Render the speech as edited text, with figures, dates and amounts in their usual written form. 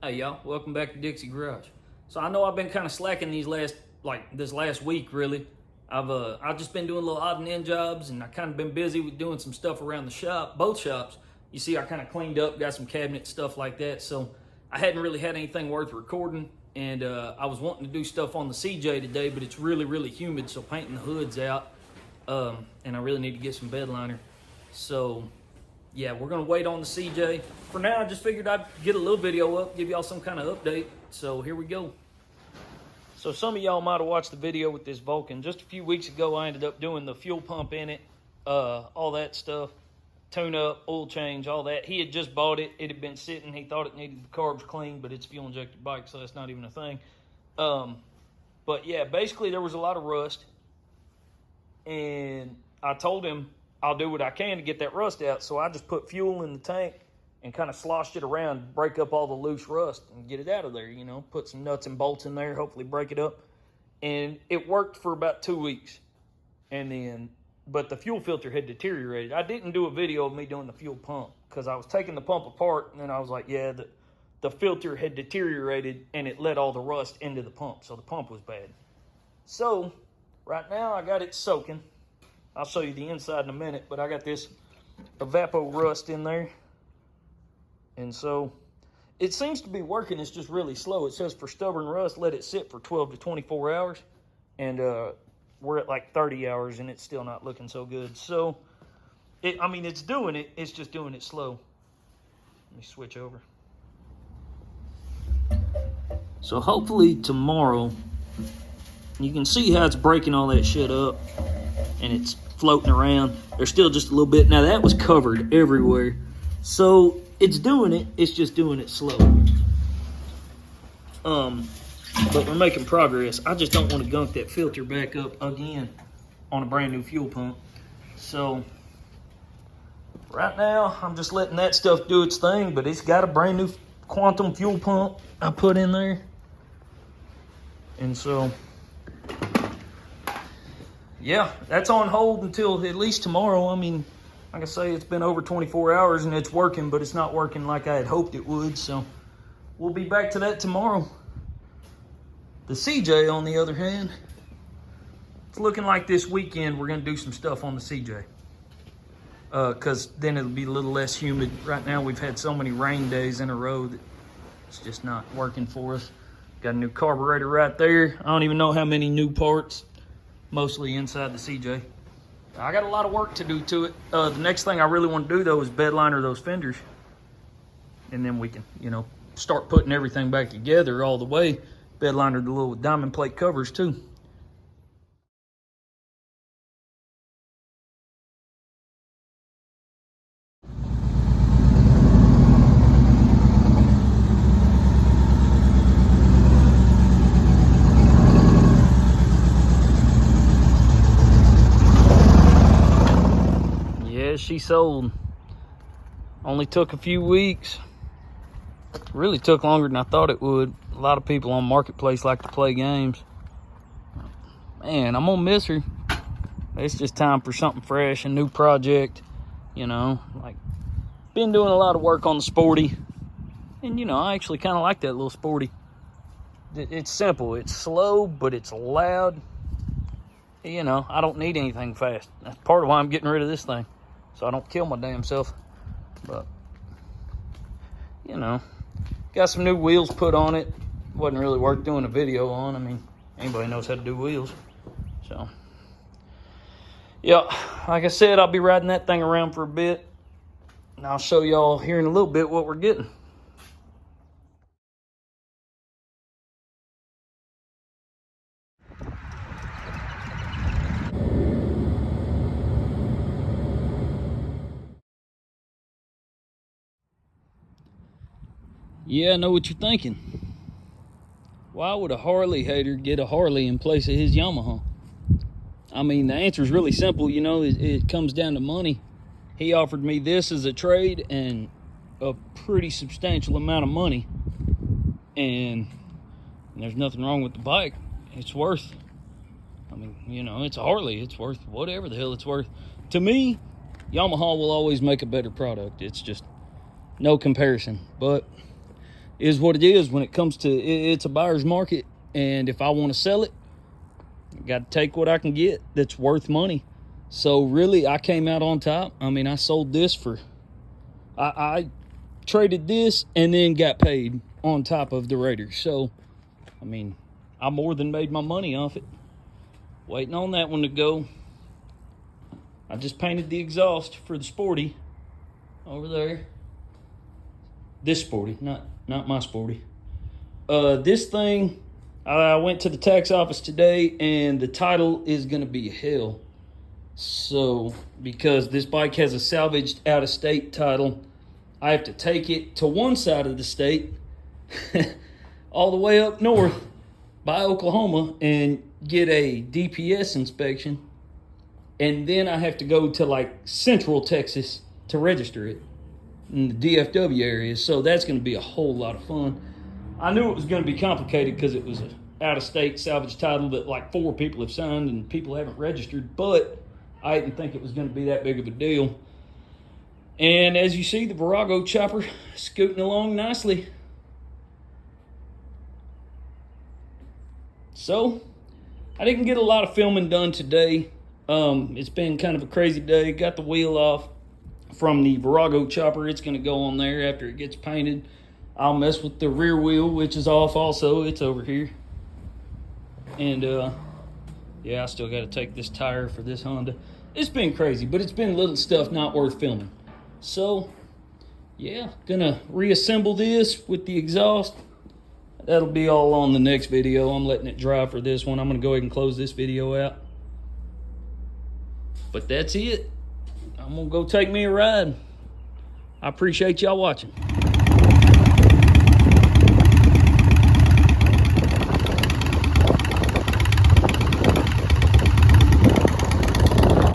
Hey y'all, welcome back to Dixie Garage. So I know I've been kind of slacking this last week really. I've just been doing little odd and end jobs, and I kind of been busy with doing some stuff around the shop, both shops. You see, I kind of cleaned up, got some cabinet stuff like that. So I hadn't really had anything worth recording, and I was wanting to do stuff on the CJ today, but it's really humid, so painting the hood's out, and I really need to get some bed liner. So yeah, we're gonna wait on the CJ. For now, I just figured I'd get a little video up, give y'all some kind of update. So here we go. So some of y'all might have watched the video with this Vulcan. Just a few weeks ago, I ended up doing the fuel pump in it, all that stuff, tune up, oil change, all that. He had just bought it. It had been sitting. He thought it needed the carbs clean, but it's a fuel injected bike, so that's not even a thing. But yeah, basically there was a lot of rust, and I told him I'll do what I can to get that rust out. So I just put fuel in the tank and kind of sloshed it around, break up all the loose rust and get it out of there, you know, put some nuts and bolts in there, hopefully break it up. And it worked for about 2 weeks. And then, but the fuel filter had deteriorated. I didn't do a video of me doing the fuel pump because I was taking the pump apart, and then I was like, yeah, the filter had deteriorated and it let all the rust into the pump. So the pump was bad. So right now I got it soaking. I'll show you the inside in a minute, but I got this evapor rust in there. And so it seems to be working. It's just really slow. It says for stubborn rust, let it sit for 12 to 24 hours. And we're at like 30 hours and it's still not looking so good. So, it's doing it. It's just doing it slow. Let me switch over. So hopefully tomorrow, you can see how it's breaking all that shit up. And it's floating around. There's still just a little bit. Now that was covered everywhere. So it's doing it. It's just doing it slow. But we're making progress. I just don't want to gunk that filter back up again on a brand new fuel pump. So right now I'm just letting that stuff do its thing, but it's got a brand new quantum fuel pump I put in there. And so yeah, that's on hold until at least tomorrow. I mean, like I say, it's been over 24 hours and it's working, but it's not working like I had hoped it would. So we'll be back to that tomorrow. The CJ, on the other hand, it's looking like this weekend we're going to do some stuff on the CJ. Because then it'll be a little less humid. Right now we've had so many rain days in a row that it's just not working for us. Got a new carburetor right there. I don't even know how many new parts. Mostly inside the CJ. I got a lot of work to do to it. The next thing I really want to do though is bed liner those fenders. And then we can, start putting everything back together all the way. Bed liner the little diamond plate covers too. She sold. Only took a few weeks. Really took longer than I thought it would. A lot of people on Marketplace like to play games. Man, I'm gonna miss her. It's just time for something fresh, a new project. Like been doing a lot of work on the Sporty. And I actually kind of like that little Sporty. It's simple, it's slow, but it's loud. I don't need anything fast. That's part of why I'm getting rid of this thing. So I don't kill my damn self. But, got some new wheels put on it. Wasn't really worth doing a video on. I mean, anybody knows how to do wheels. So, yeah, like I said, I'll be riding that thing around for a bit. And I'll show y'all here in a little bit what we're getting. Yeah, I know what you're thinking. Why would a Harley hater get a Harley in place of his Yamaha? I mean, the answer is really simple. It comes down to money. He offered me this as a trade and a pretty substantial amount of money. And there's nothing wrong with the bike. It's worth, it's a Harley. It's worth whatever the hell it's worth. To me, Yamaha will always make a better product. It's just no comparison. But is what it is when it comes to it's a buyer's market. And if I want to sell it, I got to take what I can get that's worth money. So really, I came out on top. I mean, I sold this for, I traded this and then got paid on top of the Raiders. So, I mean, I more than made my money off it. Waiting on that one to go. I just painted the exhaust for the Sporty over there. This Sporty, not my Sporty. This thing, I went to the tax office today, and the title is going to be hell. So, because this bike has a salvaged out-of-state title, I have to take it to one side of the state, all the way up north by Oklahoma, and get a DPS inspection. And then I have to go to like Central Texas to register it in the DFW area. So that's going to be a whole lot of fun. I knew it was going to be complicated because it was an out-of-state salvage title that like 4 people have signed and people haven't registered, but I didn't think it was going to be that big of a deal. And as you see, the Virago chopper scooting along nicely. So, I didn't get a lot of filming done today. It's been kind of a crazy day. Got the wheel off from the Virago chopper. It's going to go on there after it gets painted. I'll mess with the rear wheel, which is off also. It's over here. And, yeah, I still got to take this tire for this Honda. It's been crazy, but it's been little stuff not worth filming. So, yeah, gonna reassemble this with the exhaust. That'll be all on the next video. I'm letting it dry for this one. I'm gonna go ahead and close this video out. But that's it. I'm gonna go take me a ride. I appreciate y'all watching.